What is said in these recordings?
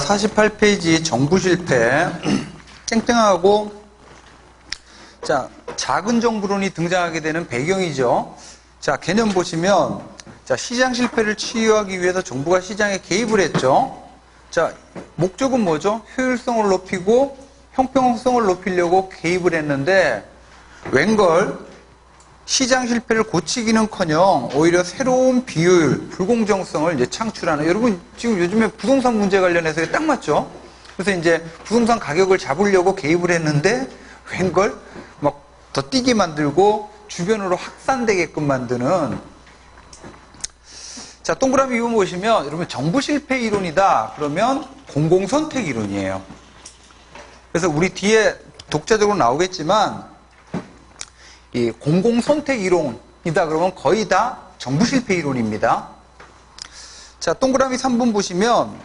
48페이지 정부 실패. 땡땡하고, 자, 작은 정부론이 등장하게 되는 배경이죠. 자, 개념 보시면, 자, 시장 실패를 치유하기 위해서 정부가 시장에 개입을 했죠. 자, 목적은 뭐죠? 효율성을 높이고 형평성을 높이려고 개입을 했는데, 웬걸 시장 실패를 고치기는커녕 오히려 새로운 비효율, 불공정성을 이제 창출하는. 여러분 지금 요즘에 부동산 문제 관련해서 딱 맞죠? 그래서 이제 부동산 가격을 잡으려고 개입을 했는데 웬걸 막 더 뛰게 만들고 주변으로 확산되게끔 만드는. 자, 동그라미 이거 보시면 여러분 정부 실패 이론이다 그러면 공공선택 이론이에요. 그래서 우리 뒤에 독자적으로 나오겠지만 이 공공선택 이론이다 그러면 거의 다 정부 실패 이론입니다. 자, 동그라미 3번 보시면,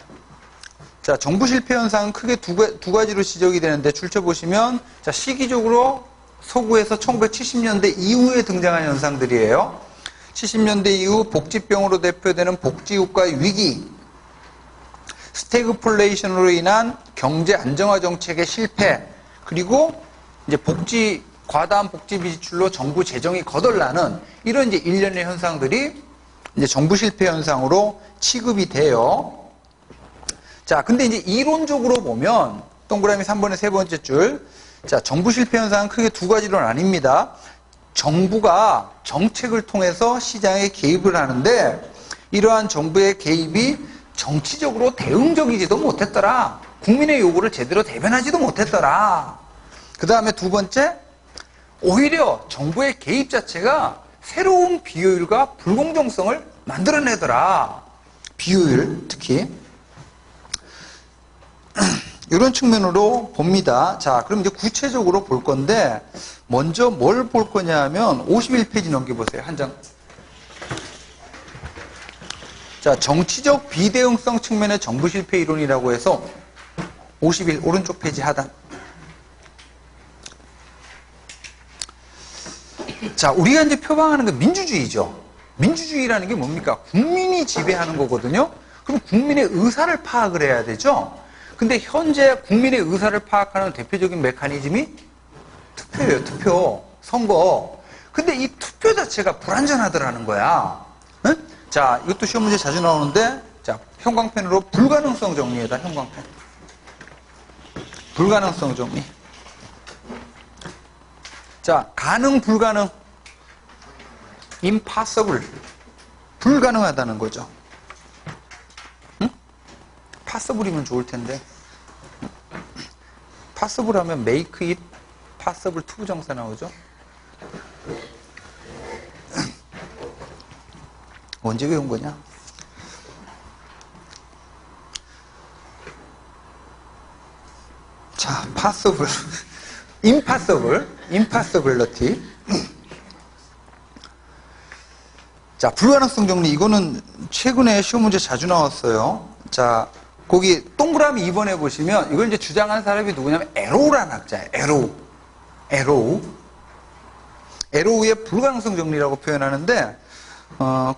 자, 정부 실패 현상은 크게 두 가지로 지적이 되는데, 줄쳐보시면, 자, 시기적으로 서구에서 1970년대 이후에 등장한 현상들이에요. 70년대 이후 복지병으로 대표되는 복지국가의 위기, 스태그플레이션으로 인한 경제 안정화 정책의 실패, 그리고 이제 과다한 복지 지출로 정부 재정이 거덜나는 이런 이제 일련의 현상들이 이제 정부 실패 현상으로 취급이 돼요. 자, 근데 이제 이론적으로 보면 동그라미 3번의 세 번째 줄, 자, 정부 실패 현상은 크게 두 가지로 나뉩니다. 정부가 정책을 통해서 시장에 개입을 하는데 이러한 정부의 개입이 정치적으로 대응적이지도 못했더라. 국민의 요구를 제대로 대변하지도 못했더라. 그 다음에 두 번째, 오히려 정부의 개입 자체가 새로운 비효율과 불공정성을 만들어내더라. 비효율 특히. 이런 측면으로 봅니다. 자, 그럼 이제 구체적으로 볼 건데 먼저 뭘 볼 거냐 하면 51페이지 넘겨보세요. 한 장. 자, 정치적 비대응성 측면의 정부 실패 이론이라고 해서 51 오른쪽 페이지 하단. 자, 우리가 이제 표방하는 게 민주주의죠. 민주주의라는 게 뭡니까? 국민이 지배하는 거거든요. 그럼 국민의 의사를 파악을 해야 되죠. 근데 현재 국민의 의사를 파악하는 대표적인 메커니즘이 투표예요. 투표, 선거. 근데 이 투표 자체가 불완전하더라는 거야. 응? 자, 이것도 시험 문제 자주 나오는데, 자, 형광펜으로 불가능성 정리해다. 형광펜. 불가능성 정리. 자, 가능, 불가능. impossible. 불가능하다는 거죠. 응? possible이면 좋을 텐데. possible 하면 make it possible to 부정사 나오죠. 언제 외운 거냐? 자, possible. impossibility. 자, 불가능성 정리. 이거는 최근에 시험 문제 자주 나왔어요. 자, 거기 동그라미 2번에 보시면 이걸 이제 주장한 사람이 누구냐면 에로우라는 학자예요. 에로우의 불가능성 정리라고 표현하는데,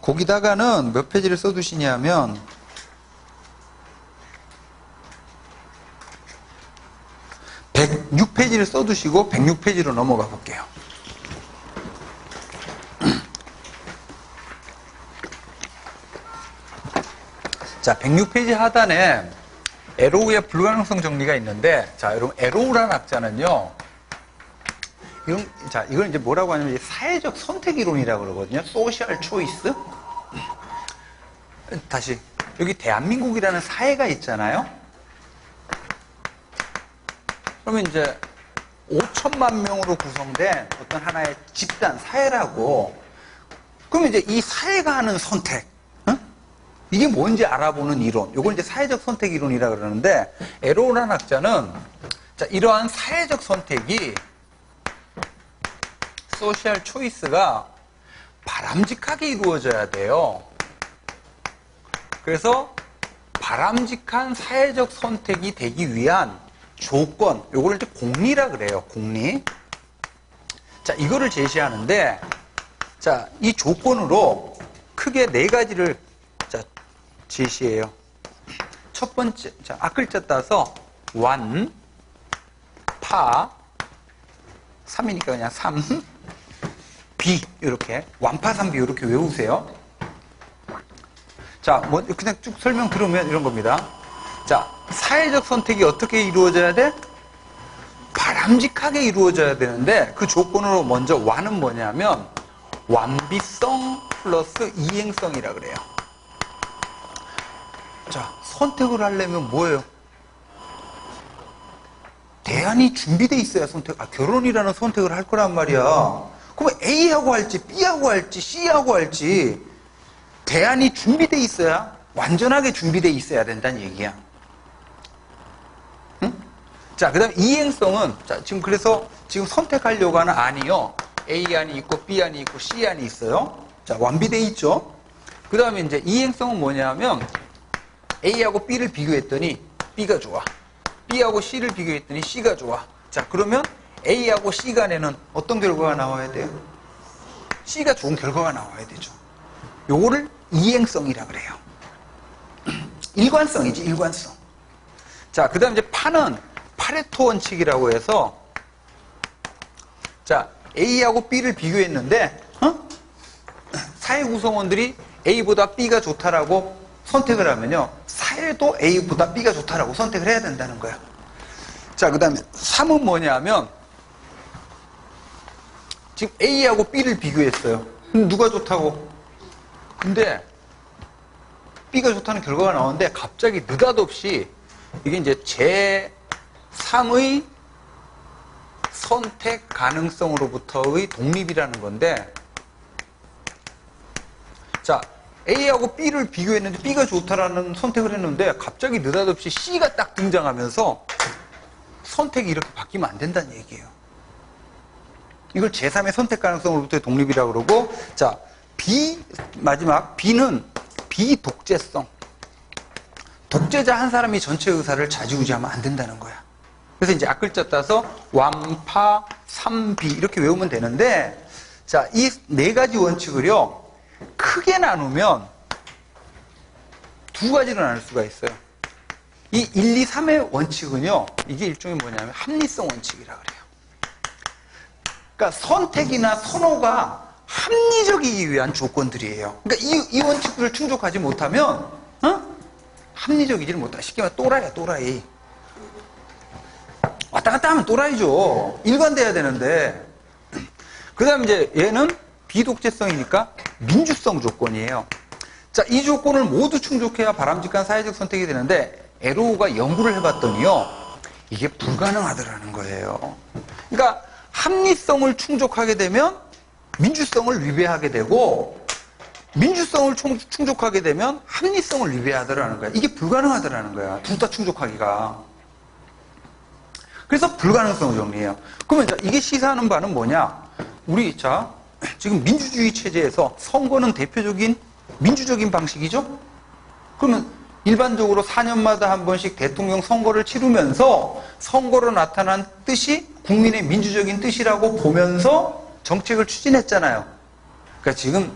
거기다가는 몇 페이지를 써두시냐면 106페이지를 써두시고 106페이지로 넘어가 볼게요. 자, 106페이지 하단에 에로우의 불가능성 정리가 있는데, 자, 여러분, 에로우라는 학자는요, 이걸 이제 뭐라고 하냐면, 사회적 선택 이론이라고 그러거든요. 소셜 초이스. 다시, 여기 대한민국이라는 사회가 있잖아요. 그러면 이제 5천만 명으로 구성된 어떤 하나의 집단, 사회라고. 그러면 이제 이 사회가 하는 선택, 이게 뭔지 알아보는 이론. 이걸 이제 사회적 선택 이론이라 그러는데, 에로우라는 학자는, 자, 이러한 사회적 선택이, 소셜 초이스가 바람직하게 이루어져야 돼요. 그래서 바람직한 사회적 선택이 되기 위한 조건, 요걸 이제 공리라 그래요. 공리. 자, 이거를 제시하는데, 자, 이 조건으로 크게 네 가지를 제시해요. 첫 번째, 자, 앞글자 따서 완, 파, 3이니까 그냥 3, 비, 이렇게. 완파삼비 이렇게 외우세요. 자, 뭐, 그냥 쭉 설명 들으면 이런 겁니다. 자, 사회적 선택이 어떻게 이루어져야 돼? 바람직하게 이루어져야 되는데, 그 조건으로 먼저 완은 뭐냐면, 완비성 플러스 이행성이라 그래요. 자, 선택을 하려면 뭐예요? 대안이 준비되어 있어야 결혼이라는 선택을 할 거란 말이야. 그럼 A하고 할지, B하고 할지, C하고 할지, 대안이 준비되어 있어야, 완전하게 준비되어 있어야 된다는 얘기야. 응? 자, 그 다음에 이행성은, 자, 지금 선택하려고 하는 안이요. A안이 있고, B안이 있고, C안이 있어요. 자, 완비되어 있죠? 그 다음에 이제 이행성은 뭐냐면, A하고 B를 비교했더니 B가 좋아. B하고 C를 비교했더니 C가 좋아. 자, 그러면 A하고 C 간에는 어떤 결과가 나와야 돼요? C가 좋은 결과가 나와야 되죠. 요거를 이행성이라 그래요. 일관성이지, 일관성. 자, 그 다음 이제 파는 파레토 원칙이라고 해서, 자, A하고 B를 비교했는데, 사회 구성원들이 A보다 B가 좋다라고 선택을 하면요, 사회도 A보다 B가 좋다라고 선택을 해야 된다는 거야. 자, 그 다음에 3은 뭐냐면, 지금 A하고 B를 비교했어요. 누가 좋다고? 근데 B가 좋다는 결과가 나오는데 갑자기 느닷없이 이게 이제 제3의 선택 가능성으로부터의 독립이라는 건데, 자, A하고 B를 비교했는데 B가 좋다라는 선택을 했는데 갑자기 느닷없이 C가 딱 등장하면서 선택이 이렇게 바뀌면 안 된다는 얘기예요. 이걸 제3의 선택 가능성으로부터의 독립이라고 그러고, 자, 마지막 B는 비독재성. 독재자 한 사람이 전체 의사를 좌지우지하면 안 된다는 거야. 그래서 이제 앞글자 따서 완파, 삼비 이렇게 외우면 되는데, 자, 이 네 가지 원칙을요, 크게 나누면 두 가지로 나눌 수가 있어요. 이 1, 2, 3의 원칙은요, 이게 일종의 뭐냐면 합리성 원칙이라 그래요. 그러니까 선택이나 선호가 합리적이기 위한 조건들이에요. 그러니까 이 원칙들을 충족하지 못하면, 합리적이지를 못하. 쉽게 말해 또라이야, 또라이. 왔다 갔다 하면 또라이죠. 일관돼야 되는데. 그 다음에 이제 얘는 비독재성이니까 민주성 조건이에요. 자, 이 조건을 모두 충족해야 바람직한 사회적 선택이 되는데, 에로우가 연구를 해봤더니요, 이게 불가능하더라는 거예요. 그러니까 합리성을 충족하게 되면 민주성을 위배하게 되고, 민주성을 충족하게 되면 합리성을 위배하더라는 거야. 이게 불가능하더라는 거야. 둘 다 충족하기가. 그래서 불가능성을 정리해요. 그러면 이게 시사하는 바는 뭐냐? 우리, 자, 지금 민주주의 체제에서 선거는 대표적인 민주적인 방식이죠? 그러면 일반적으로 4년마다 한 번씩 대통령 선거를 치르면서 선거로 나타난 뜻이 국민의 민주적인 뜻이라고 보면서 정책을 추진했잖아요. 그러니까 지금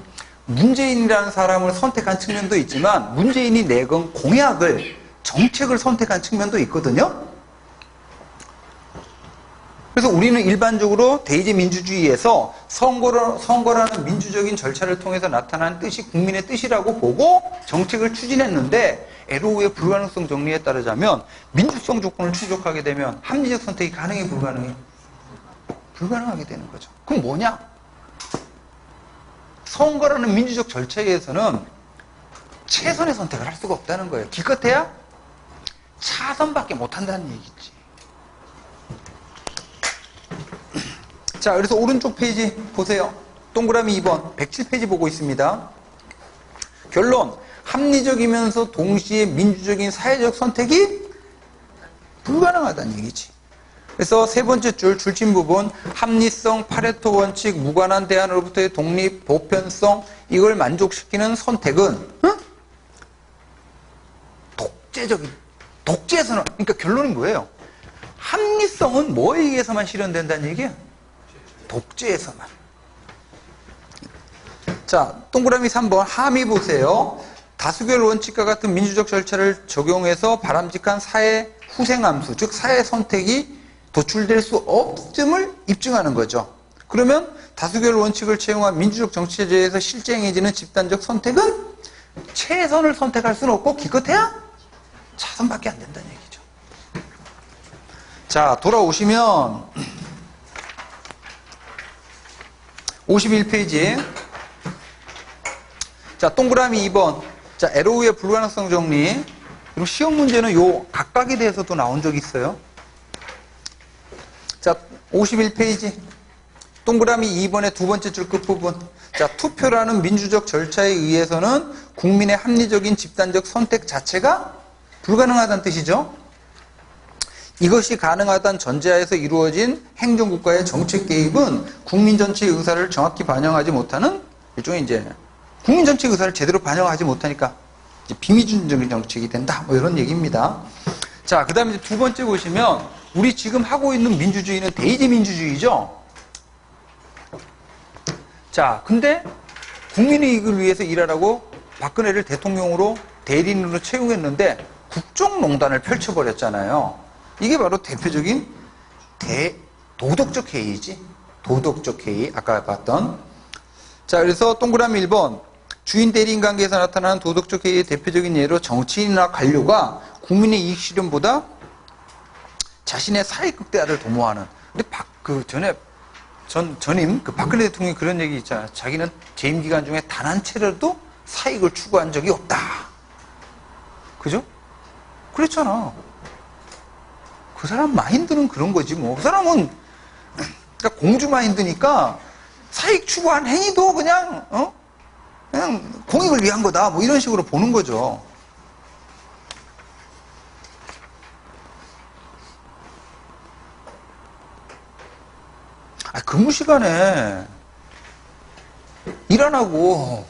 문재인이라는 사람을 선택한 측면도 있지만 문재인이 내건 공약을, 정책을 선택한 측면도 있거든요. 그래서 우리는 일반적으로 대의제 민주주의에서 선거라는 민주적인 절차를 통해서 나타난 뜻이 국민의 뜻이라고 보고 정책을 추진했는데, 에로우의 불가능성 정리에 따르자면 민주성 조건을 충족하게 되면 합리적 선택이 가능해, 불가능해? 불가능하게 되는 거죠. 그럼 뭐냐? 선거라는 민주적 절차에서는 최선의 선택을 할 수가 없다는 거예요. 기껏해야 차선밖에 못한다는 얘기지. 자, 그래서 오른쪽 페이지 보세요. 동그라미 2번 107페이지 보고 있습니다. 결론, 합리적이면서 동시에 민주적인 사회적 선택이 불가능하다는 얘기지. 그래서 세 번째 줄침 부분, 합리성, 파레토 원칙, 무관한 대안으로부터의 독립, 보편성, 이걸 만족시키는 선택은 독재에서는, 그러니까 결론은 뭐예요? 합리성은 뭐에 의해서만 실현된다는 얘기예요? 독재에서만. 자, 동그라미 3번 함의 보세요. 다수결 원칙과 같은 민주적 절차를 적용해서 바람직한 사회 후생함수, 즉 사회 선택이 도출될 수 없음을 입증하는 거죠. 그러면 다수결 원칙을 채용한 민주적 정치체제에서 실쟁해지는 집단적 선택은 최선을 선택할 수는 없고 기껏해야 차선밖에 안 된다는 얘기죠. 자, 돌아오시면 51페이지. 자, 동그라미 2번. 자, LO의 불가능성 정리. 그리고 시험 문제는 요 각각에 대해서도 나온 적이 있어요. 자, 51페이지. 동그라미 2번의 두 번째 줄 끝부분. 자, 투표라는 민주적 절차에 의해서는 국민의 합리적인 집단적 선택 자체가 불가능하다는 뜻이죠. 이것이 가능하다는 전제하에서 이루어진 행정국가의 정책 개입은 국민 전체의 의사를 정확히 반영하지 못하는 일종의 이제 국민 전체의 의사를 제대로 반영하지 못하니까 이제 비미준적인 정책이 된다. 뭐 이런 얘기입니다. 자, 그 다음에 이제 두 번째 보시면 우리 지금 하고 있는 민주주의는 대의제 민주주의죠. 자, 근데 국민의 이익을 위해서 일하라고 박근혜를 대통령으로 대리인으로 채용했는데 국정농단을 펼쳐버렸잖아요. 이게 바로 대표적인 도덕적 해이지. 도덕적 해이. 아까 봤던. 자, 그래서 동그라미 1번. 주인 대리인 관계에서 나타나는 도덕적 해이의 대표적인 예로 정치인이나 관료가 국민의 이익 실현보다 자신의 사익 극대화를 도모하는. 근데 전임 박근혜 대통령이 그런 얘기 있잖아요. 자기는 재임 기간 중에 단 한 차례도 사익을 추구한 적이 없다. 그죠? 그랬잖아. 그 사람 마인드는 그런 거지 뭐. 그 사람은 그러니까 공주 마인드니까 사익 추구한 행위도 그냥 공익을 위한 거다. 뭐 이런 식으로 보는 거죠. 근무 시간에 일 안 하고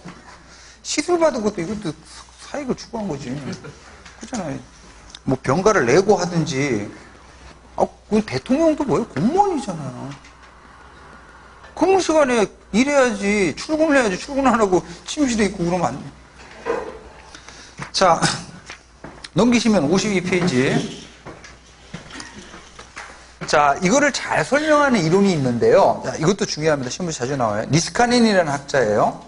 시술 받은 것도 이것도 사익을 추구한 거지. 그렇잖아요. 뭐 병가를 내고 하든지. 그건 대통령도 뭐예요? 공무원이잖아요. 근무 시간에 일해야지. 출근을 해야지. 출근 안 하고 침실에 있고 그러면 안 돼. 자, 넘기시면 52페이지. 자, 이거를 잘 설명하는 이론이 있는데요. 자, 이것도 중요합니다. 시험에 자주 나와요. 니스카넨이라는 학자예요.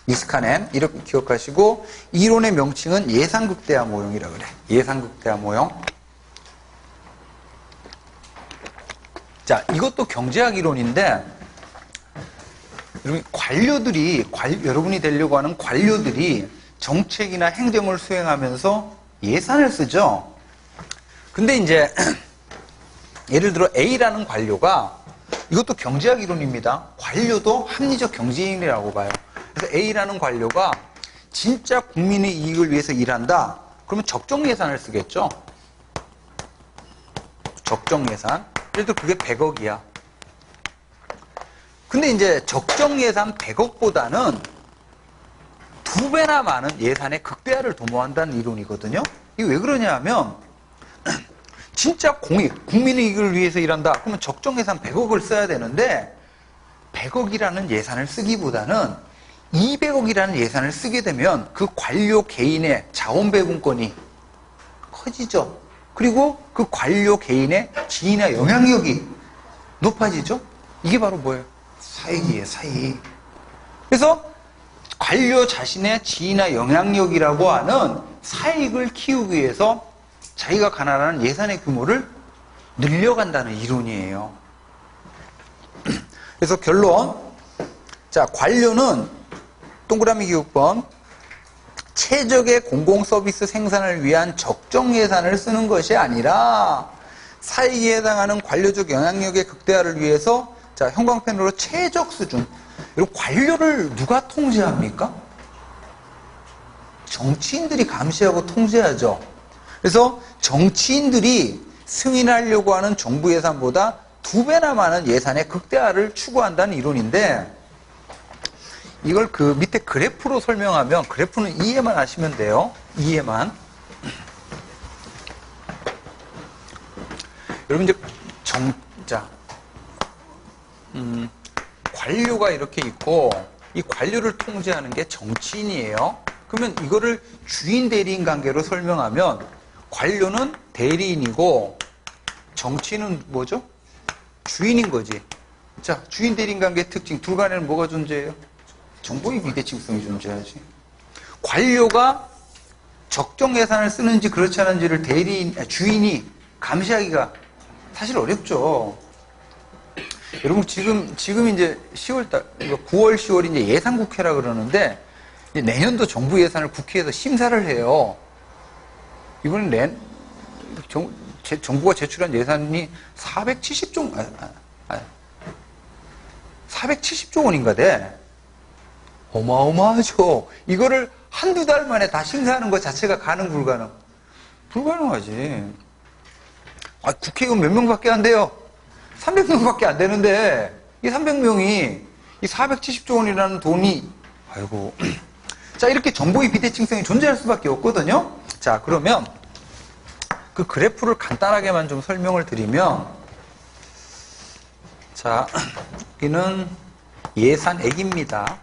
니스카넨. 이렇게 기억하시고, 이론의 명칭은 예상극대화 모형이라고 그래. 예상극대화 모형. 자, 이것도 경제학 이론인데, 여러분이 되려고 하는 관료들이 정책이나 행정을 수행하면서 예산을 쓰죠. 근데 이제, 예를 들어 A라는 관료가 이것도 경제학 이론입니다. 관료도 합리적 경제인이라고 봐요. 그래서 A라는 관료가 진짜 국민의 이익을 위해서 일한다. 그러면 적정 예산을 쓰겠죠. 적정 예산. 예를 들어 그게 100억이야. 근데 이제 적정 예산 100억보다는 2배나 많은 예산의 극대화를 도모한다는 이론이거든요. 이게 왜 그러냐 하면 진짜 국민의 이익을 위해서 일한다. 그러면 적정 예산 100억을 써야 되는데 100억이라는 예산을 쓰기보다는 200억이라는 예산을 쓰게 되면 그 관료 개인의 자원 배분권이 커지죠. 그리고 그 관료 개인의 지위나 영향력이 높아지죠. 이게 바로 뭐예요? 사익이에요, 사익. 그래서 관료 자신의 지위나 영향력이라고 하는 사익을 키우기 위해서 자기가 가난한 예산의 규모를 늘려간다는 이론이에요. 그래서 결론. 자, 관료는 동그라미 기호번 최적의 공공 서비스 생산을 위한 적정 예산을 쓰는 것이 아니라 사익에 해당하는 관료적 영향력의 극대화를 위해서 자, 형광펜으로 최적 수준. 그리고 관료를 누가 통제합니까? 정치인들이 감시하고 통제하죠. 그래서 정치인들이 승인하려고 하는 정부 예산보다 2배나 많은 예산의 극대화를 추구한다는 이론인데 이걸 그 밑에 그래프로 설명하면 그래프는 이해만 하시면 돼요. 이해만. 여러분 이제 관료가 이렇게 있고 이 관료를 통제하는 게 정치인이에요. 그러면 이거를 주인 대리인 관계로 설명하면 관료는 대리인이고 정치인은 뭐죠? 주인인 거지. 자, 주인 대리인 관계의 특징 둘 간에는 뭐가 존재해요? 정보의 비대칭성이 존재하지. 관료가 적정 예산을 쓰는지 그렇지 않은지를 주인이 감시하기가 사실 어렵죠. 여러분 지금 이제 10월달, 9월, 10월이 이제 예산국회라 그러는데 이제 내년도 정부 예산을 국회에서 심사를 해요. 이번엔 정부가 제출한 예산이 470조 원인가 돼. 어마어마하죠. 이거를 한두 달 만에 다 심사하는 것 자체가 불가능? 불가능하지. 국회의원 몇 명밖에 안 돼요? 300명밖에 안 되는데, 이 300명이 이 470조 원이라는 돈이, 아이고. 자, 이렇게 정보의 비대칭성이 존재할 수밖에 없거든요? 자, 그러면 그 그래프를 간단하게만 좀 설명을 드리면, 자, 여기는 예산액입니다.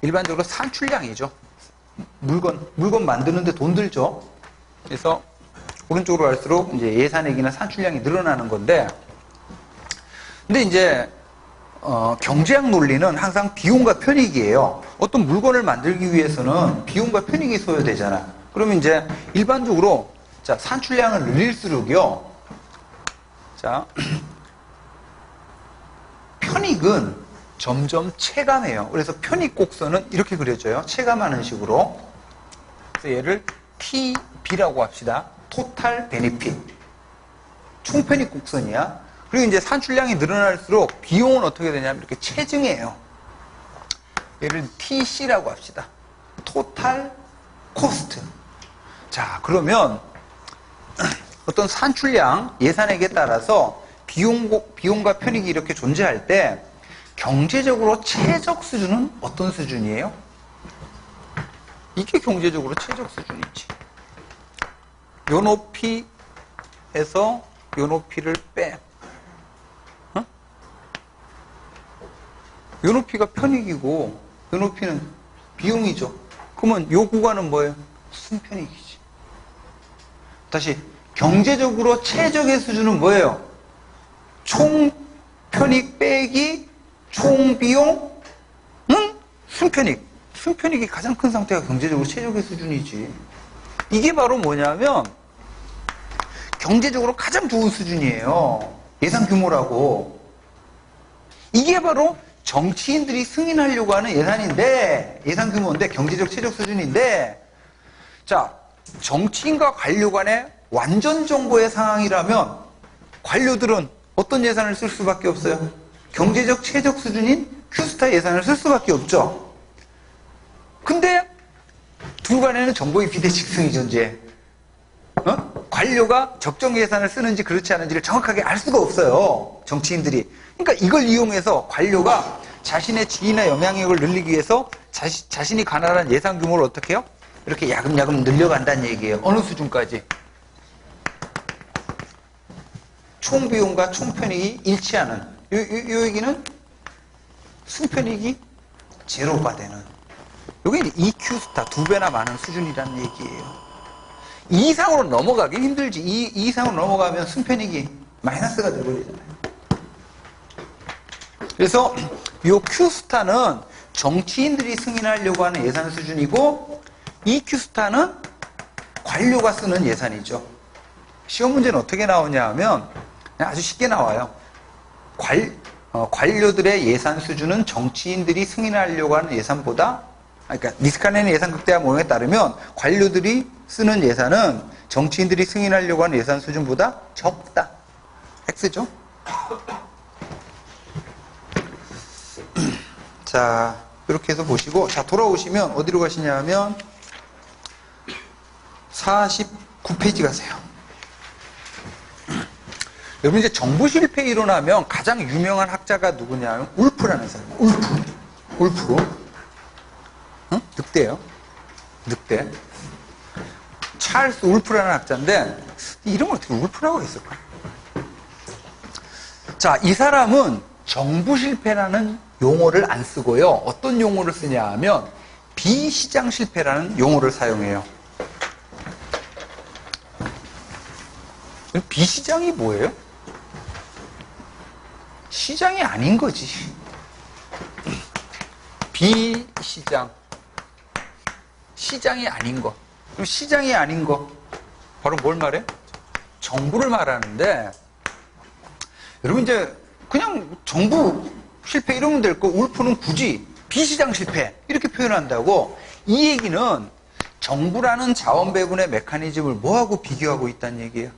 일반적으로 산출량이죠. 물건 만드는데 돈 들죠. 그래서 오른쪽으로 갈수록 이제 예산액이나 산출량이 늘어나는 건데, 근데 이제 경제학 논리는 항상 비용과 편익이에요. 어떤 물건을 만들기 위해서는 비용과 편익이 소요되잖아. 그러면 이제 일반적으로 자 산출량을 늘릴수록요. 자 편익은 점점 체감해요. 그래서 편익 곡선은 이렇게 그려져요. 체감하는 식으로. 그래서 얘를 TB라고 합시다. 토탈 베네핏. 총편익 곡선이야. 그리고 이제 산출량이 늘어날수록 비용은 어떻게 되냐면 이렇게 체증해요. 얘를 TC라고 합시다. 토탈 코스트. 자, 그러면 어떤 산출량, 예산액에 따라서 비용과 편익이 이렇게 존재할 때 경제적으로 최적 수준은 어떤 수준이에요? 이게 경제적으로 최적 수준이지. 요 높이에서 요 높이를 빼. 요 높이가 편익이고 요 높이는 비용이죠. 그러면 요 구간은 뭐예요? 순편익이지. 다시 경제적으로 최적의 수준은 뭐예요? 총편익 빼기 총비용은 순편익. 순편익이 가장 큰 상태가 경제적으로 최적의 수준이지. 이게 바로 뭐냐면 경제적으로 가장 좋은 수준이에요. 예산 규모라고. 이게 바로 정치인들이 승인하려고 하는 예산인데, 예산 규모인데 경제적 최적 수준인데, 자, 정치인과 관료 간의 완전 정보의 상황이라면 관료들은 어떤 예산을 쓸 수밖에 없어요? 경제적 최적 수준인 큐스타 예산을 쓸 수밖에 없죠. 근데 둘 간에는 정보의 비대칭성이 존재해. 관료가 적정 예산을 쓰는지 그렇지 않은지를 정확하게 알 수가 없어요. 정치인들이. 그러니까 이걸 이용해서 관료가 자신의 지위나 영향력을 늘리기 위해서 자신이 관할한 예산 규모를 어떻게 해요? 이렇게 야금야금 늘려간다는 얘기예요. 어느 수준까지? 총비용과 총편익이 일치하는 요 얘기는 순편익이 제로가 되는, 요게 EQ 스타 2배나 많은 수준이라는 얘기예요. 이 이상으로 넘어가기 힘들지. 이 이상으로 넘어가면 순편익이 마이너스가 되버리잖아요. 그래서 요 Q 스타는 정치인들이 승인하려고 하는 예산 수준이고, EQ 스타는 관료가 쓰는 예산이죠. 시험 문제는 어떻게 나오냐 하면 그냥 아주 쉽게 나와요. 관료들의 예산 수준은 정치인들이 승인하려고 하는 예산보다, 그러니까 니스카네는 예산 극대화 모형에 따르면 관료들이 쓰는 예산은 정치인들이 승인하려고 하는 예산 수준보다 적다. X죠? 자, 이렇게 해서 보시고, 자, 돌아오시면 어디로 가시냐 하면 49페이지 가세요. 여러분 이제 정부 실패 일어나면 가장 유명한 학자가 누구냐면 울프라는 사람. 울프. 응? 늑대예요. 늑대. 찰스 울프라는 학자인데 이름을 어떻게 울프라고 했을까? 자, 이 사람은 정부 실패라는 용어를 안 쓰고요. 어떤 용어를 쓰냐 하면 비시장 실패라는 용어를 사용해요. 비시장이 뭐예요? 시장이 아닌 거지. 비시장. 시장이 아닌 거. 그럼 시장이 아닌 거. 바로 뭘 말해? 정부를 말하는데, 여러분 이제 그냥 정부 실패 이러면 될 거, 울프는 굳이 비시장 실패 이렇게 표현한다고. 이 얘기는 정부라는 자원 배분의 메커니즘을 뭐하고 비교하고 있다는 얘기예요?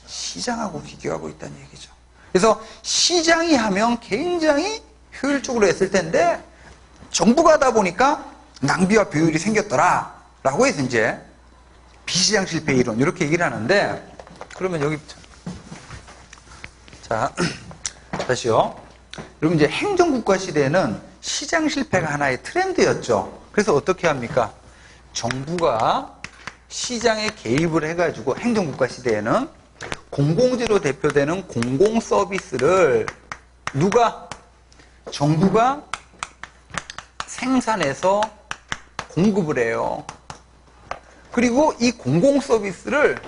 시장하고 비교하고 있다는 얘기죠. 그래서 시장이 하면 굉장히 효율적으로 했을 텐데 정부가 하다 보니까 낭비와 비효율이 생겼더라 라고 해서 이제 비시장 실패 이론 이렇게 얘기를 하는데, 그러면 여기부터 자 다시요. 여러분 이제 행정국가 시대에는 시장 실패가 하나의 트렌드였죠. 그래서 어떻게 합니까? 정부가 시장에 개입을 해가지고 행정국가 시대에는 공공재로 대표되는 공공 서비스를 누가? 정부가 생산해서 공급을 해요. 그리고 이 공공 서비스를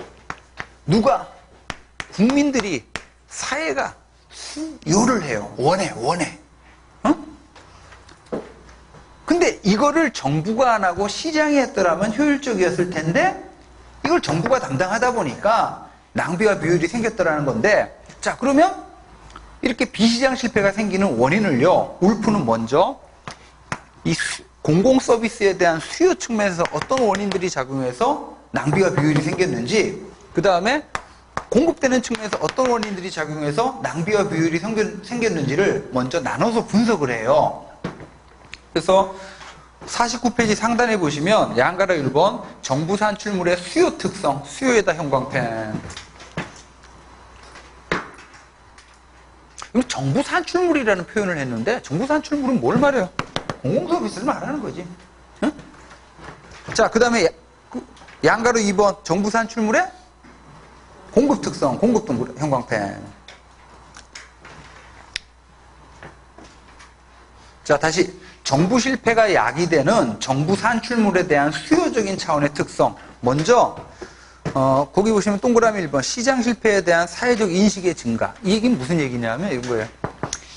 누가? 국민들이, 사회가 수요를 해요. 원해. 근데 이거를 정부가 안 하고 시장이 했더라면 효율적이었을 텐데 이걸 정부가 담당하다 보니까 낭비와 비효율이 생겼더라는 건데, 자 그러면 이렇게 비시장 실패가 생기는 원인을요, 울프는 먼저 이 공공 서비스에 대한 수요 측면에서 어떤 원인들이 작용해서 낭비와 비효율이 생겼는지, 그 다음에 공급되는 측면에서 어떤 원인들이 작용해서 낭비와 비효율이 생겼는지를 먼저 나눠서 분석을 해요. 그래서 49페이지 상단에 보시면 양가로 1번 정부 산출물의 수요 특성, 수요에다 형광펜. 정부 산출물이라는 표현을 했는데 정부 산출물은 뭘 말해요? 공공서비스를 말하는 거지. 응? 자, 그 다음에 양가로 2번 정부 산출물의 공급 특성, 공급 형광펜. 자, 다시 정부 실패가 야기되는 정부 산출물에 대한 수요적인 차원의 특성. 먼저 거기 보시면 동그라미 1번 시장 실패에 대한 사회적 인식의 증가. 이 얘기는 무슨 얘기냐면 이런 거예요.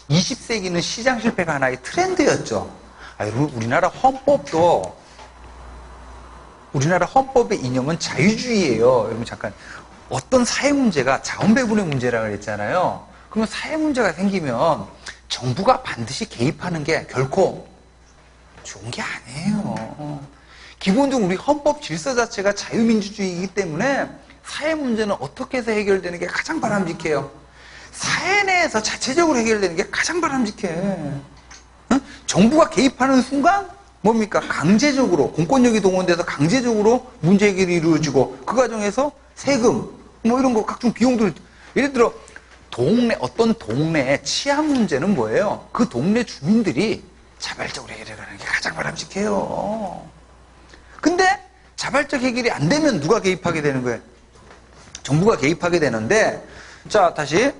20세기는 시장 실패가 하나의 트렌드였죠. 여러분 우리나라 헌법의 이념은 자유주의예요. 여러분 잠깐, 어떤 사회 문제가 자원 배분의 문제라고 그랬잖아요. 그러면 사회 문제가 생기면 정부가 반드시 개입하는 게 결코 좋은 게 아니에요. 기본적으로 우리 헌법 질서 자체가 자유민주주의이기 때문에 사회 문제는 어떻게 해서 해결되는 게 가장 바람직해요. 사회 내에서 자체적으로 해결되는 게 가장 바람직해. 응? 정부가 개입하는 순간 뭡니까? 강제적으로 공권력이 동원돼서 강제적으로 문제 해결이 이루어지고 그 과정에서 세금 뭐 이런 거 각종 비용들, 예를 들어 어떤 동네의 치안 문제는 뭐예요? 그 동네 주민들이 자발적으로 해결하는 게 가장 바람직해요. 근데 자발적 해결이 안 되면 누가 개입하게 되는 거예요? 정부가 개입하게 되는데, 자 다시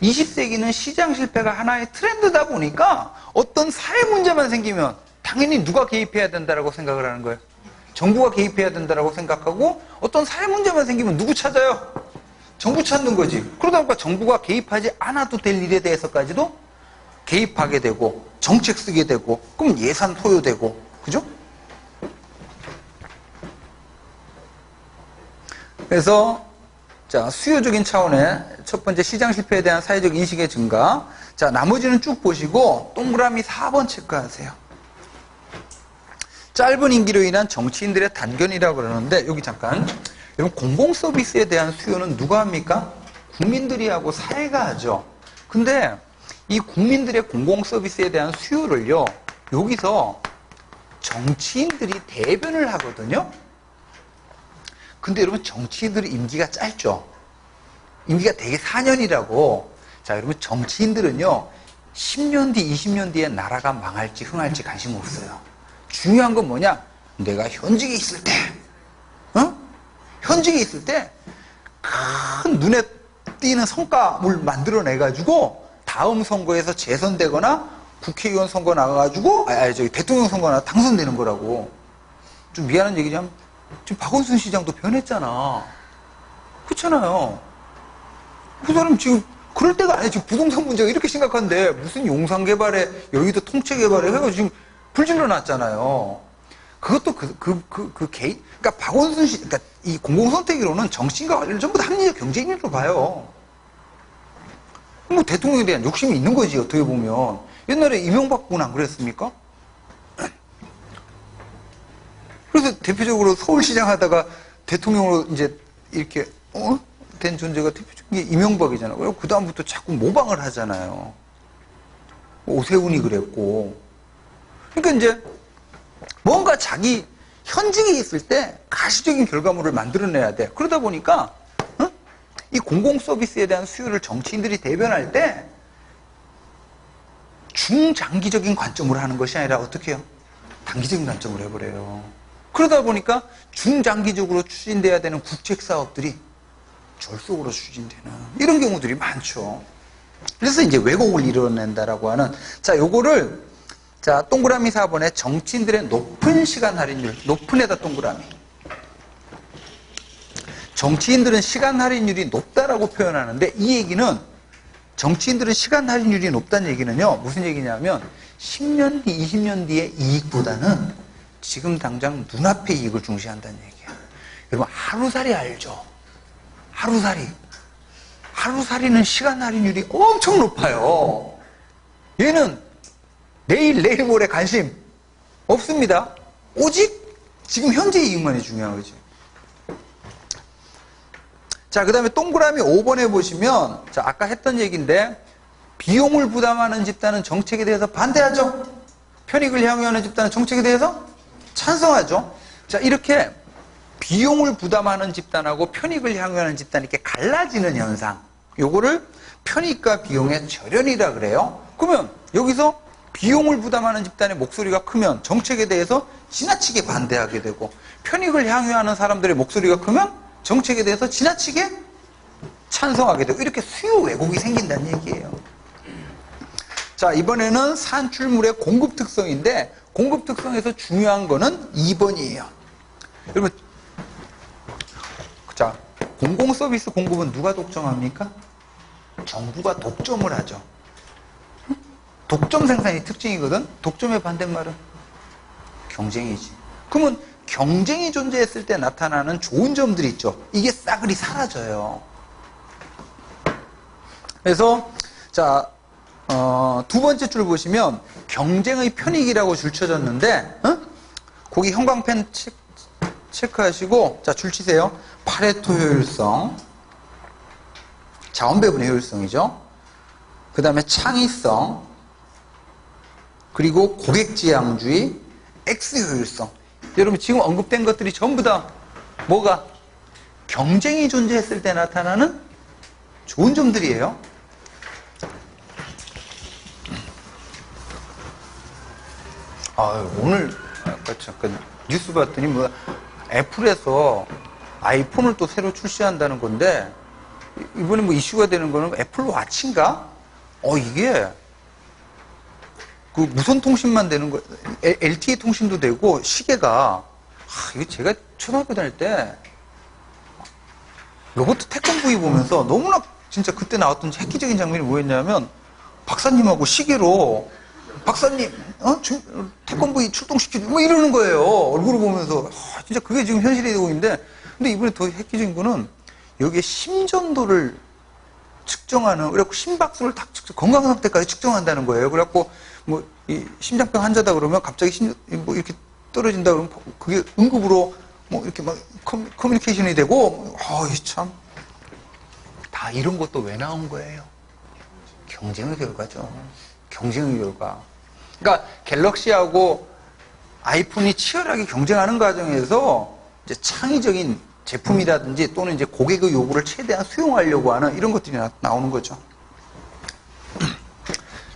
20세기는 시장 실패가 하나의 트렌드다 보니까 어떤 사회 문제만 생기면 당연히 누가 개입해야 된다고 생각을 하는 거예요. 정부가 개입해야 된다고 생각하고, 어떤 사회 문제만 생기면 누구 찾아요? 정부 찾는 거지. 그러다 보니까 정부가 개입하지 않아도 될 일에 대해서까지도 개입하게 되고 정책 쓰게 되고, 그럼 예산 소요되고, 그죠? 그래서 자 수요적인 차원의 첫 번째 시장 실패에 대한 사회적 인식의 증가. 자 나머지는 쭉 보시고 동그라미 4번 체크하세요. 짧은 임기로 인한 정치인들의 단견이라고 그러는데, 여기 잠깐, 여러분 공공 서비스에 대한 수요는 누가 합니까? 국민들이 하고 사회가 하죠. 근데 이 국민들의 공공 서비스에 대한 수요를요, 여기서 정치인들이 대변을 하거든요. 근데 여러분 정치인들의 임기가 짧죠. 임기가 대개 4년이라고. 자 여러분 정치인들은요 10년 뒤 20년 뒤에 나라가 망할지 흥할지 관심 없어요. 중요한 건 뭐냐? 내가 현직에 있을 때, 현직에 있을 때 큰 눈에 띄는 성과물 만들어내가지고 다음 선거에서 재선되거나 국회의원 선거 나가가지고, 저기 대통령 선거 나가 당선되는 거라고. 좀 미안한 얘기지만, 지금 박원순 시장도 변했잖아. 그렇잖아요. 그 사람 지금, 그럴 때가 아니에요. 지금 부동산 문제가 이렇게 심각한데, 무슨 용산 개발에, 여의도 통째 개발에 해가지고 지금 불질러 놨잖아요. 그것도 개인, 그러니까 박원순 씨, 그러니까 이 공공선택으로는 정치인과 관련을 전부 다 합리적 경쟁인으로 봐요. 뭐 대통령에 대한 욕심이 있는 거지, 어떻게 보면. 옛날에 이명박 군은 안 그랬습니까? 그래서 대표적으로 서울시장 하다가 대통령으로 이제 이렇게, 된 존재가 대표적인 게 이명박이잖아요. 그리고 그다음부터 자꾸 모방을 하잖아요. 오세훈이 그랬고. 그러니까 이제 뭔가 자기 현직에 있을 때 가시적인 결과물을 만들어내야 돼. 그러다 보니까 이 공공서비스에 대한 수요를 정치인들이 대변할 때 중장기적인 관점으로 하는 것이 아니라 어떻게 해요? 단기적인 관점으로 해버려요. 그러다 보니까 중장기적으로 추진돼야 되는 국책사업들이 절속으로 추진되는 이런 경우들이 많죠. 그래서 이제 왜곡을 이뤄낸다라고 하는, 자, 요거를, 자, 동그라미 4번에 정치인들의 높은 시간 할인율, 높은에다 동그라미. 정치인들은 시간 할인율이 높다라고 표현하는데, 이 얘기는 정치인들은 시간 할인율이 높다는 얘기는요, 무슨 얘기냐면 10년 뒤, 20년 뒤의 이익보다는 지금 당장 눈앞의 이익을 중시한다는 얘기야. 여러분, 하루살이 알죠? 하루살이는 시간 할인율이 엄청 높아요. 얘는 내일 모레 관심 없습니다. 오직 지금 현재 이익만이 중요한 거지. 자, 그 다음에 동그라미 5번에 보시면, 자, 아까 했던 얘기인데, 비용을 부담하는 집단은 정책에 대해서 반대하죠? 편익을 향유하는 집단은 정책에 대해서 찬성하죠? 자, 이렇게 비용을 부담하는 집단하고 편익을 향유하는 집단이 이렇게 갈라지는 현상. 요거를 편익과 비용의 절연이라 그래요. 그러면 여기서 비용을 부담하는 집단의 목소리가 크면 정책에 대해서 지나치게 반대하게 되고, 편익을 향유하는 사람들의 목소리가 크면 정책에 대해서 지나치게 찬성하게 되고, 이렇게 수요 왜곡이 생긴다는 얘기예요. 자, 이번에는 산출물의 공급 특성인데, 공급 특성에서 중요한 거는 2번이에요. 여러분, 자, 공공서비스 공급은 누가 독점합니까? 정부가 독점을 하죠. 독점 생산이 특징이거든. 독점의 반대말은 경쟁이지. 그러면 경쟁이 존재했을 때 나타나는 좋은 점들이 있죠. 이게 싸그리 사라져요. 그래서 자, 두 번째 줄 보시면 경쟁의 편익이라고 줄 쳐졌는데, 거기 형광펜 체크하시고, 자, 줄 치세요. 파레토 효율성, 자원배분의 효율성이죠. 그 다음에 창의성, 그리고 고객지향주의, X 효율성. 여러분, 지금 언급된 것들이 전부 다 뭐가? 경쟁이 존재했을 때 나타나는 좋은 점들이에요. 오늘 잠깐 뉴스 봤더니 뭐 애플에서 아이폰을 또 새로 출시한다는 건데, 이번에 뭐 이슈가 되는 거는 애플 와치인가? 이게 그 무선 통신만 되는 거, LTE 통신도 되고 시계가, 이거 제가 초등학교 다닐 때 로봇 태권브이 보면서 너무나 진짜 그때 나왔던 획기적인 장면이 뭐였냐면, 박사님하고 시계로 박사님, 태권브이 출동시키고 뭐 이러는 거예요. 얼굴을 보면서. 진짜 그게 지금 현실이 되고 있는데, 근데 이번에 더 획기적인 거는 여기에 심전도를 측정하는, 그래갖고 심박수를 딱 건강 상태까지 측정한다는 거예요. 그래갖고 뭐 이 심장병 환자다 그러면 갑자기 뭐 이렇게 떨어진다 그러면 그게 응급으로 뭐 이렇게 막 커뮤니케이션이 되고, 참. 다 이런 것도 왜 나온 거예요? 경쟁의 결과죠. 경쟁의 결과. 그러니까 갤럭시하고 아이폰이 치열하게 경쟁하는 과정에서 이제 창의적인 제품이라든지 또는 이제 고객의 요구를 최대한 수용하려고 하는 이런 것들이 나오는 거죠.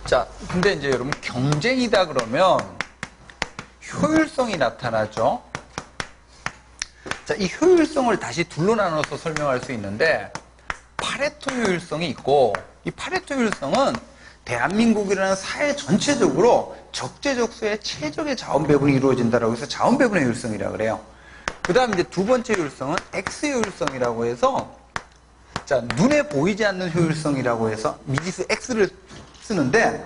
자, 근데 이제 여러분, 경쟁이다 그러면 효율성이 나타나죠. 자, 이 효율성을 다시 둘로 나눠서 설명할 수 있는데, 파레토 효율성이 있고, 이 파레토 효율성은 대한민국이라는 사회 전체적으로 적재적소의 최적의 자원 배분이 이루어진다라고 해서 자원 배분의 효율성이라고 그래요. 그 다음 이제 두 번째 효율성은 X 효율성이라고 해서, 자, 눈에 보이지 않는 효율성이라고 해서 미지수 X를 쓰는데,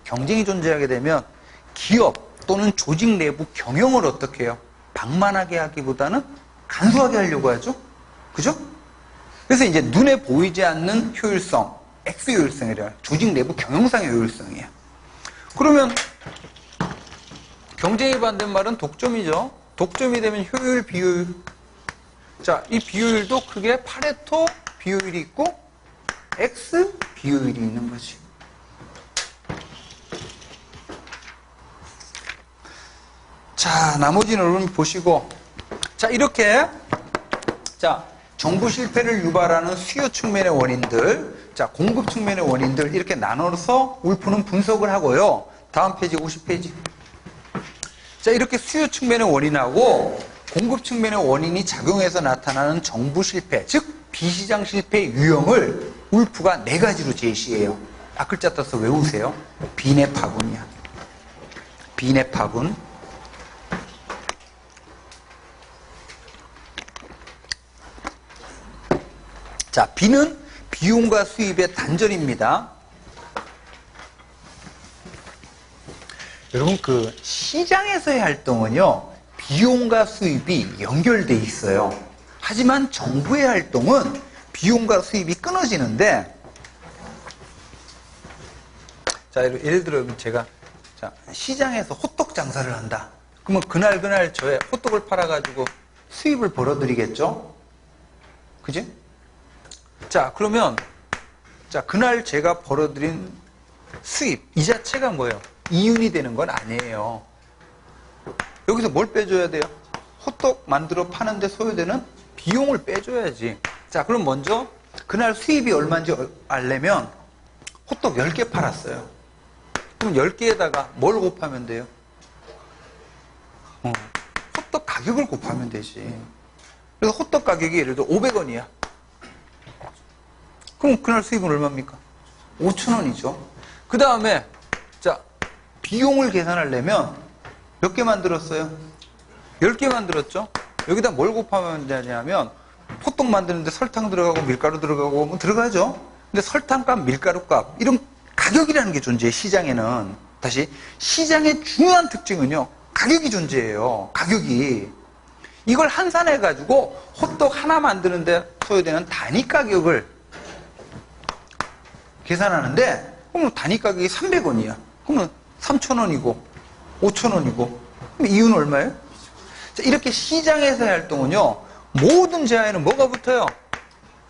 경쟁이 존재하게 되면 기업 또는 조직 내부 경영을 어떻게 해요? 방만하게 하기보다는 간소하게 하려고 하죠. 그죠? 그래서 이제 눈에 보이지 않는 효율성, X 효율성이래요. 조직 내부 경영상의 효율성이에요. 그러면 경쟁의 반대말은 독점이죠. 독점이 되면 효율, 비효율. 자, 이 비효율도 크게 파레토 비효율이 있고 X 비효율이 있는 거지. 자, 나머지는 여러분 보시고, 자, 이렇게, 자, 정부 실패를 유발하는 수요 측면의 원인들, 자, 공급 측면의 원인들, 이렇게 나눠서 울프는 분석을 하고요. 다음 페이지, 50페이지. 자, 이렇게 수요 측면의 원인하고 공급 측면의 원인이 작용해서 나타나는 정부 실패, 즉, 비시장 실패 유형을 울프가 4가지로 제시해요. 앞글자 따서 외우세요. 빈의 파군이야. 빈의 파군. 자, B는 비용과 수입의 단절입니다. 여러분, 그 시장에서의 활동은요, 비용과 수입이 연결돼 있어요. 하지만 정부의 활동은 비용과 수입이 끊어지는데, 자, 예를 들어 제가, 자, 시장에서 호떡 장사를 한다. 그러면 그날 저의 호떡을 팔아가지고 수입을 벌어들이겠죠? 그지? 자, 그러면, 자, 그날 제가 벌어들인 수입, 이 자체가 뭐예요? 이윤이 되는 건 아니에요. 여기서 뭘 빼줘야 돼요? 호떡 만들어 파는데 소요되는 비용을 빼줘야지. 자, 그럼 먼저, 그날 수입이 얼마인지 알려면, 호떡 10개 팔았어요. 그럼 10개에다가 뭘 곱하면 돼요? 호떡 가격을 곱하면 되지. 그래서 호떡 가격이 예를 들어 500원이야. 그럼 그날 수입은 얼마입니까? 5,000원이죠. 그 다음에, 자, 비용을 계산하려면 몇 개 만들었어요? 10개 만들었죠? 여기다 뭘 곱하면 되냐면, 호떡 만드는데 설탕 들어가고 밀가루 들어가고 뭐 들어가죠? 근데 설탕값, 밀가루값, 이런 가격이라는 게 존재해, 시장에는. 다시, 시장의 중요한 특징은요, 가격이 존재해요. 가격이. 이걸 환산해가지고 호떡 하나 만드는데 소요되는 단위 가격을 계산하는데, 그러면 단위 가격이 300원이야. 그러면 3,000원이고, 5,000원이고, 그럼 이윤은 얼마예요? 자, 이렇게 시장에서의 활동은요, 모든 제하에는 뭐가 붙어요?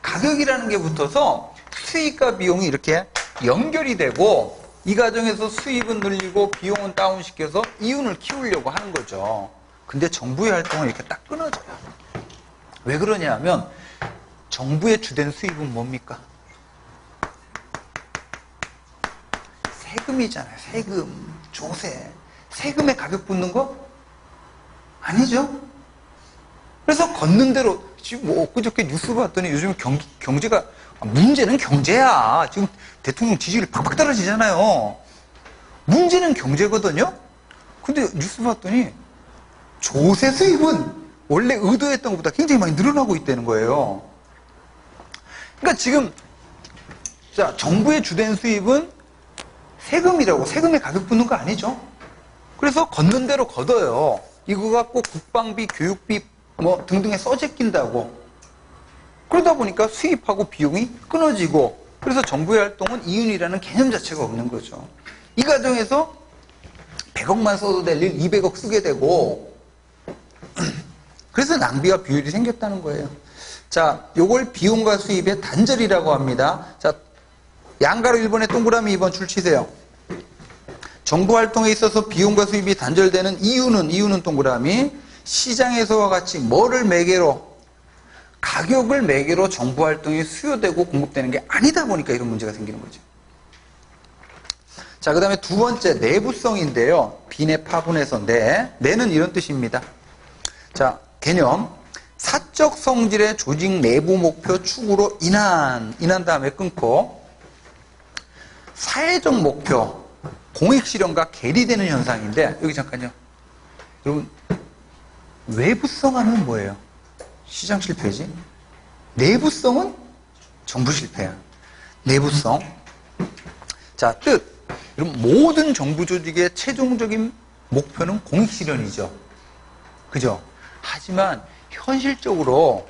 가격이라는 게 붙어서 수익과 비용이 이렇게 연결이 되고, 이 과정에서 수입은 늘리고 비용은 다운시켜서 이윤을 키우려고 하는 거죠. 근데 정부의 활동은 이렇게 딱 끊어져요. 왜 그러냐 하면, 정부의 주된 수입은 뭡니까? 세금이잖아요. 세금, 조세. 세금에 가격 붙는 거? 아니죠. 그래서 걷는 대로, 지금 뭐 엊그저께 뉴스 봤더니 요즘 경제가, 문제는 경제야. 지금 대통령 지지율이 팍팍 떨어지잖아요. 문제는 경제거든요. 근데 뉴스 봤더니 조세 수입은 원래 의도했던 것보다 굉장히 많이 늘어나고 있다는 거예요. 그러니까 지금, 자, 정부의 주된 수입은 세금이라고, 세금에 가격 붙는 거 아니죠. 그래서 걷는 대로 걷어요. 이거 갖고 국방비, 교육비 뭐 등등에 써제낀다고. 그러다 보니까 수입하고 비용이 끊어지고, 그래서 정부의 활동은 이윤이라는 개념 자체가 없는 거죠. 이 과정에서 100억만 써도 될 일 200억 쓰게 되고, 그래서 낭비와 비율이 생겼다는 거예요. 자, 요걸 비용과 수입의 단절이라고 합니다. 자, 양가로 1번에 동그라미 2번 줄 치세요. 정부 활동에 있어서 비용과 수입이 단절되는 이유는 동그라미, 시장에서와 같이 뭐를 매개로, 가격을 매개로 정부 활동이 수요되고 공급되는 게 아니다 보니까 이런 문제가 생기는 거죠. 자, 그 다음에 두 번째, 내부성인데요. 빈의 파분에서 내는 이런 뜻입니다. 자, 개념. 사적 성질의 조직 내부 목표 축으로 인한 다음에 끊고, 사회적 목표, 공익 실현과 괴리되는 현상인데, 여기 잠깐요. 여러분, 외부성하면 뭐예요? 시장 실패지. 내부성은 정부 실패야. 내부성. 자, 뜻. 여러분, 모든 정부 조직의 최종적인 목표는 공익 실현이죠. 그죠? 하지만 현실적으로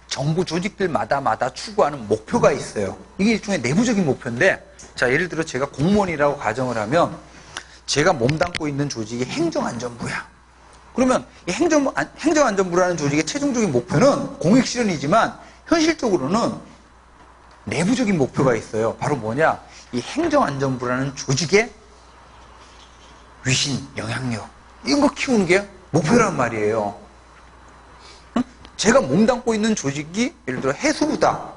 정부 조직들마다 추구하는 목표가 있어요. 이게 일종의 내부적인 목표인데, 자, 예를 들어 제가 공무원이라고 가정을 하면 제가 몸담고 있는 조직이 행정안전부야. 그러면 이 행정안전부라는 조직의 최종적인 목표는 공익 실현이지만 현실적으로는 내부적인 목표가 있어요. 바로 뭐냐? 이 행정안전부라는 조직의 위신, 영향력 이런 거 키우는 게 목표란 말이에요. 제가 몸담고 있는 조직이 예를 들어 해수부다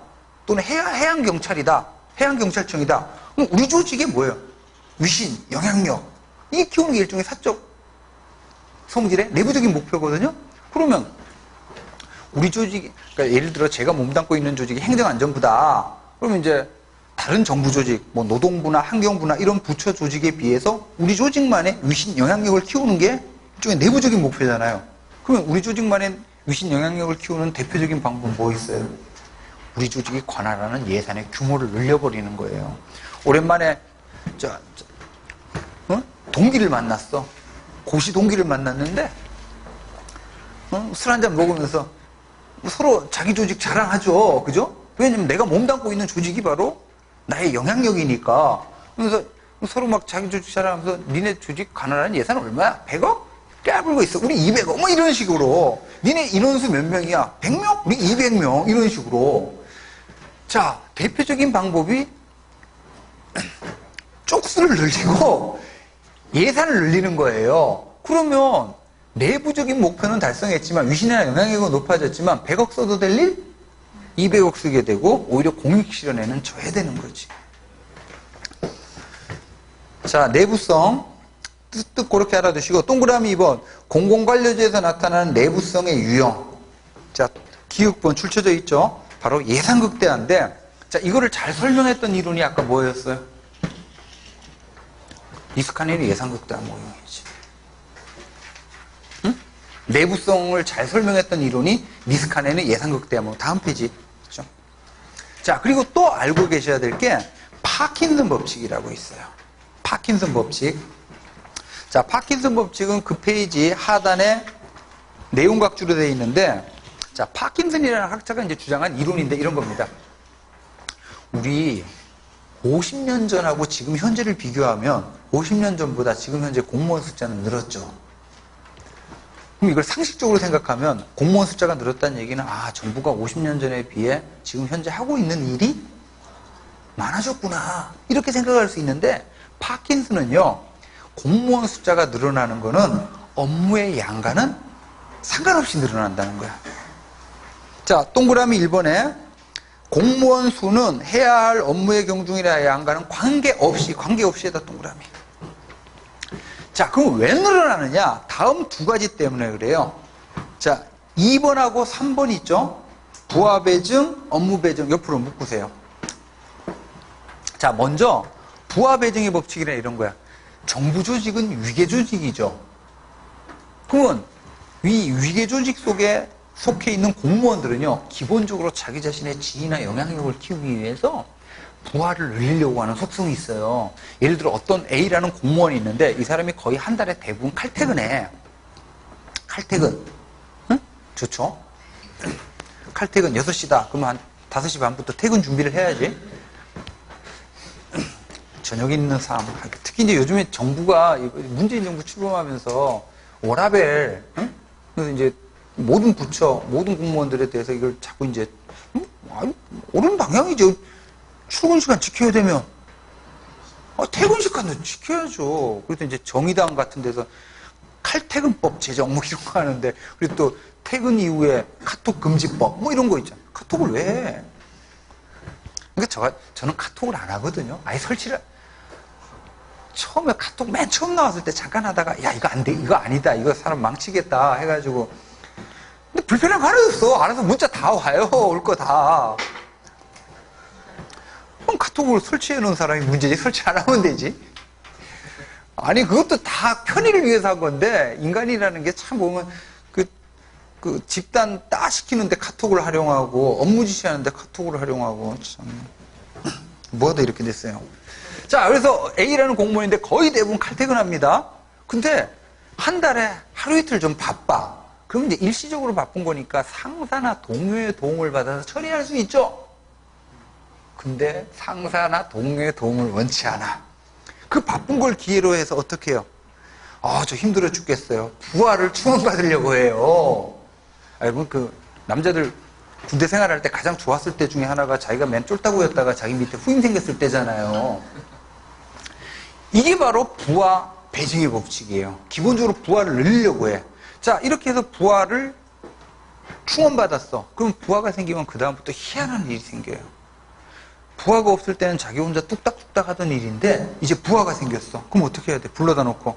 또는 해양경찰이다, 해양경찰청이다. 그럼 우리 조직이 뭐예요? 위신, 영향력 이게 키우는 게 일종의 사적 성질의 내부적인 목표거든요. 그러면 우리 조직이, 그러니까 예를 들어 제가 몸담고 있는 조직이 행정안전부다. 그러면 이제 다른 정부 조직, 뭐 노동부나 환경부나 이런 부처 조직에 비해서 우리 조직만의 위신 영향력을 키우는 게 일종의 내부적인 목표잖아요. 그러면 우리 조직만의 위신 영향력을 키우는 대표적인 방법은 뭐 있어요? 우리 조직이 관할하는 예산의 규모를 늘려버리는 거예요. 오랜만에 동기를 만났어. 고시 동기를 만났는데 술 한잔 먹으면서 서로 자기 조직 자랑하죠. 그죠? 왜냐면 내가 몸담고 있는 조직이 바로 나의 영향력이니까. 그래서 서로 막 자기 조직 자랑하면서 니네 조직 관할하는 예산 얼마야? 100억? 깨물고 있어. 우리 200억. 뭐 이런 식으로. 니네 인원수 몇 명이야? 100명? 우리 200명. 이런 식으로. 자, 대표적인 방법이 쪽수를 늘리고 예산을 늘리는 거예요. 그러면 내부적인 목표는 달성했지만 위신이나 영향력은 높아졌지만 100억 써도 될 일? 200억 쓰게 되고 오히려 공익 실현에는 져야 되는 거지. 자, 내부성 뜻 그렇게 알아두시고 동그라미 2번 공공관료제에서 나타나는 내부성의 유형. 자, 기획본 출처져 있죠. 바로 예산극대화인데, 자, 이거를 잘 설명했던 이론이 아까 뭐였어요? 니스카넨의 예산극대화 모형이지. 응? 내부성을 잘 설명했던 이론이 니스카넨의 예산극대화 모형. 다음 페이지. 그렇죠? 자, 그리고 또 알고 계셔야 될 게 파킨슨 법칙이라고 있어요. 파킨슨 법칙. 자, 파킨슨 법칙은 그 페이지 하단에 내용각주로 되어 있는데, 자, 파킨슨이라는 학자가 이제 주장한 이론인데 이런 겁니다. 우리 50년 전하고 지금 현재를 비교하면 50년 전보다 지금 현재 공무원 숫자는 늘었죠. 그럼 이걸 상식적으로 생각하면 공무원 숫자가 늘었다는 얘기는 정부가 50년 전에 비해 지금 현재 하고 있는 일이 많아졌구나 이렇게 생각할 수 있는데, 파킨슨은요 공무원 숫자가 늘어나는 거는 업무의 양과는 상관없이 늘어난다는 거야. 자, 동그라미 1번에 공무원 수는 해야 할 업무의 경중이나 양과는 관계없이에다 동그라미. 자, 그럼 왜 늘어나느냐? 다음 두 가지 때문에 그래요. 자, 2번하고 3번 있죠? 부하 배증, 업무 배증 옆으로 묶으세요. 자, 먼저 부하 배증의 법칙이라 이런 거야. 정부 조직은 위계 조직이죠. 그러면 이 위계 조직 속에 속해 있는 공무원들은요, 기본적으로 자기 자신의 지위나 영향력을 키우기 위해서 부하를 늘리려고 하는 속성이 있어요. 예를 들어 어떤 A라는 공무원이 있는데 이 사람이 거의 한 달에 대부분 칼퇴근해. 칼퇴근. 응? 좋죠? 칼퇴근 6시다. 그러면 한 5시 반부터 퇴근 준비를 해야지. 저녁에 있는 사람. 특히 이제 요즘에 정부가 문재인 정부 출범하면서 워라밸, 응? 그래서 이제 모든 부처, 모든 공무원들에 대해서 이걸 자꾸 이제, 옳은 방향이죠. 출근 시간 지켜야 되면. 퇴근 시간도 지켜야죠. 그래서 이제 정의당 같은 데서 칼퇴근법 제정 뭐 이런 거 하는데, 그리고 또 퇴근 이후에 카톡 금지법 뭐 이런 거 있잖아요. 카톡을 왜 해? 그러니까 저는 카톡을 안 하거든요. 아예 설치를. 처음에 카톡 맨 처음 나왔을 때 잠깐 하다가, 야, 이거 안 돼. 이거 아니다. 이거 사람 망치겠다. 해가지고. 근데 불편한 거 하나도 없어. 알아서 문자 다 와요. 올 거 다. 그럼 카톡을 설치해 놓은 사람이 문제지. 설치 안 하면 되지. 아니, 그것도 다 편의를 위해서 한 건데, 인간이라는 게 참 보면, 그 집단 따 시키는데 카톡을 활용하고, 업무 지시하는데 카톡을 활용하고, 참. 뭐가 더 이렇게 됐어요. 자, 그래서 A라는 공무원인데 거의 대부분 칼퇴근합니다. 근데 한 달에 하루 이틀 좀 바빠. 그럼 이제 일시적으로 바쁜 거니까 상사나 동료의 도움을 받아서 처리할 수 있죠. 근데 상사나 동료의 도움을 원치 않아. 그 바쁜 걸 기회로 해서 어떻게 해요? 저 힘들어 죽겠어요. 부하를 충원받으려고 해요. 여러분, 그 남자들 군대 생활할 때 가장 좋았을 때 중에 하나가 자기가 맨 쫄따구였다가 자기 밑에 후임 생겼을 때잖아요. 이게 바로 부하 배정의 법칙이에요. 기본적으로 부하를 늘리려고 해. 자, 이렇게 해서 부하를 충원받았어. 그럼 부하가 생기면 그 다음부터 희한한 일이 생겨요. 부하가 없을 때는 자기 혼자 뚝딱뚝딱 하던 일인데 이제 부하가 생겼어. 그럼 어떻게 해야 돼? 불러다 놓고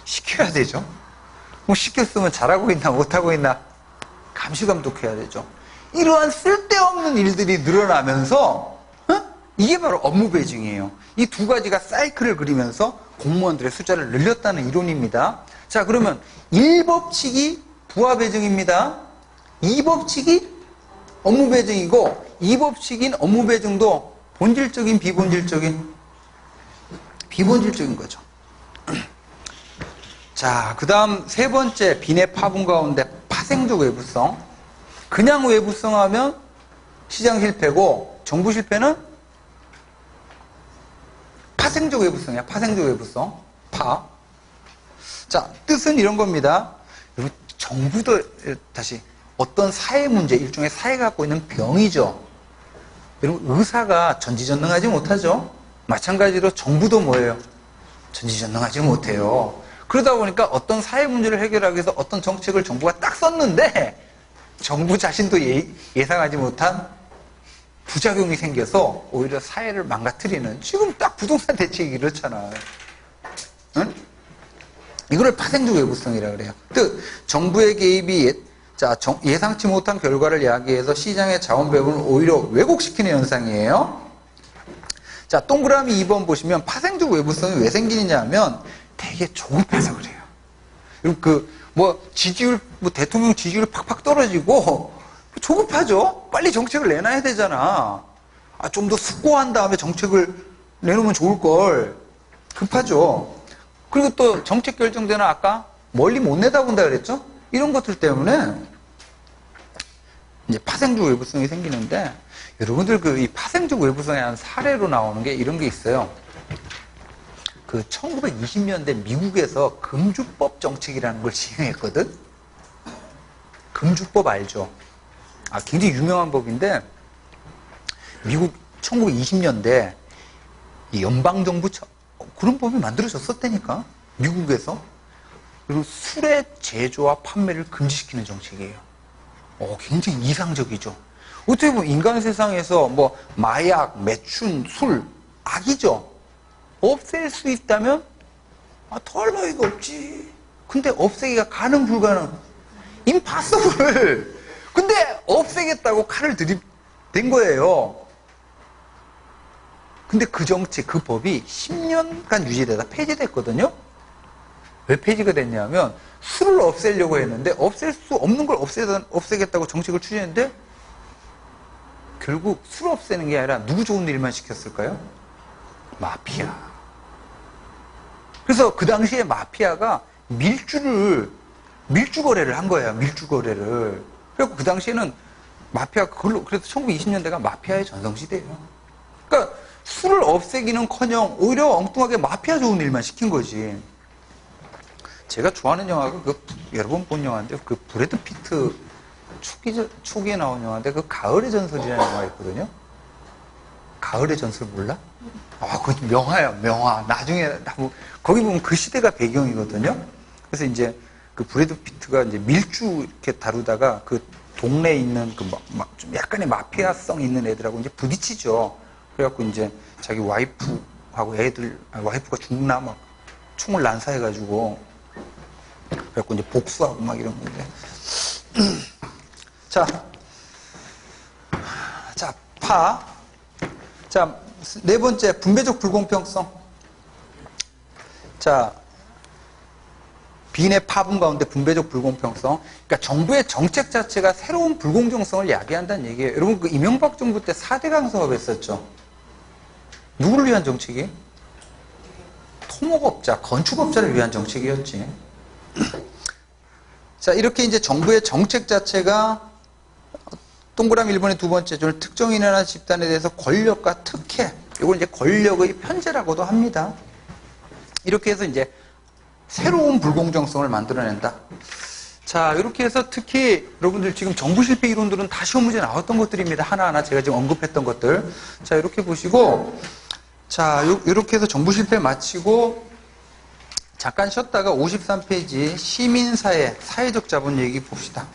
시켜야 되죠. 뭐 시켰으면 잘하고 있나 못하고 있나 감시감독해야 되죠. 이러한 쓸데없는 일들이 늘어나면서 이게 바로 업무 배정이에요. 이 두 가지가 사이클을 그리면서 공무원들의 숫자를 늘렸다는 이론입니다. 자, 그러면 1법칙이 부하 배정입니다. 2법칙이 업무 배정이고 2법칙인 업무 배정도 본질적인 비본질적인 거죠. 자, 그 다음 세 번째 빈의 파분 가운데 파생적 외부성. 그냥 외부성 하면 시장 실패고 정부 실패는 파생적 외부성이야. 파생적 외부성. 파. 자, 뜻은 이런 겁니다. 여러분, 정부도 다시 어떤 사회 문제, 일종의 사회가 갖고 있는 병이죠. 여러분, 의사가 전지전능하지 못하죠. 마찬가지로 정부도 뭐예요? 전지전능하지 못해요. 그러다 보니까 어떤 사회 문제를 해결하기 위해서 어떤 정책을 정부가 딱 썼는데 정부 자신도 예상하지 못한 부작용이 생겨서 오히려 사회를 망가뜨리는, 지금 딱 부동산 대책이 이렇잖아. 응? 이거를 파생적 외부성이라고 그래요. 즉 정부의 개입이 예상치 못한 결과를 야기해서 시장의 자원 배분을 오히려 왜곡시키는 현상이에요. 자, 동그라미 2번 보시면 파생적 외부성이 왜 생기느냐 하면 되게 조급해서 그래요. 지지율, 대통령 지지율 팍팍 떨어지고 조급하죠? 빨리 정책을 내놔야 되잖아. 좀 더 숙고한 다음에 정책을 내놓으면 좋을걸. 급하죠? 그리고 또 정책 결정되는 아까 멀리 못 내다본다 그랬죠? 이런 것들 때문에 이제 파생적 외부성이 생기는데, 여러분들 이 파생적 외부성에 한 사례로 나오는 게 이런 게 있어요. 1920년대 미국에서 금주법 정책이라는 걸 시행했거든? 금주법 알죠? 굉장히 유명한 법인데, 미국 1920년대 연방정부 그런 법이 만들어졌었다니까? 미국에서. 그리고 술의 제조와 판매를 금지시키는 정책이에요. 굉장히 이상적이죠. 어떻게 보면 인간 세상에서 마약, 매춘, 술, 악이죠. 없앨 수 있다면 더할 나위가 없지. 근데 없애기가 가능 불가능? impossible. 근데 없애겠다고 칼을 들이댄 거예요. 근데 그 정책, 그 법이 10년간 유지되다 폐지됐거든요. 왜 폐지가 됐냐면 술을 없애려고 했는데 없앨 수 없는 걸 없애겠다고 정책을 추진했는데 결국 술 없애는 게 아니라 누구 좋은 일만 시켰을까요? 마피아. 그래서 그 당시에 마피아가 밀주 거래를 한 거예요. 밀주 거래를. 그래서 그 당시에는 그래서 1920년대가 마피아의 전성시대예요. 그러니까 술을 없애기는커녕 오히려 엉뚱하게 마피아 좋은 일만 시킨 거지. 제가 좋아하는 영화가 여러 번 본 영화인데 브래드 피트 초기에 나온 영화인데 가을의 전설이라는 영화가 있거든요. 가을의 전설 몰라? 그거 명화야, 명화. 나중에 거기 보면 그 시대가 배경이거든요. 그래서 이제 브래드 피트가 이제 밀주 이렇게 다루다가 동네에 있는 좀 약간의 마피아성 있는 애들하고 이제 부딪히죠. 그래갖고 이제 자기 와이프하고 와이프가 죽나 총을 난사해가지고 그래갖고 이제 복수하고 이런 건데. 자, 파. 자, 네 번째, 분배적 불공평성. 자, 빈의 파분 가운데 분배적 불공평성. 그러니까 정부의 정책 자체가 새로운 불공정성을 야기한다는 얘기예요. 여러분, 그 이명박 정부 때 4대강 사업 했었죠. 누구를 위한 정책이? 토목업자, 건축업자를 위한 정책이었지. 자, 이렇게 이제 정부의 정책 자체가 동그라미 1번의 두 번째 줄 특정인이나 집단에 대해서 권력과 특혜, 이걸 이제 권력의 편제라고도 합니다. 이렇게 해서 이제 새로운 불공정성을 만들어낸다. 자, 이렇게 해서 특히 여러분들 지금 정부 실패 이론들은 다 시험 문제 나왔던 것들입니다. 하나하나 제가 지금 언급했던 것들. 자, 이렇게 보시고, 자, 이렇게 해서 정부 실패 마치고 잠깐 쉬었다가 53페이지 시민사회, 사회적 자본 얘기 봅시다.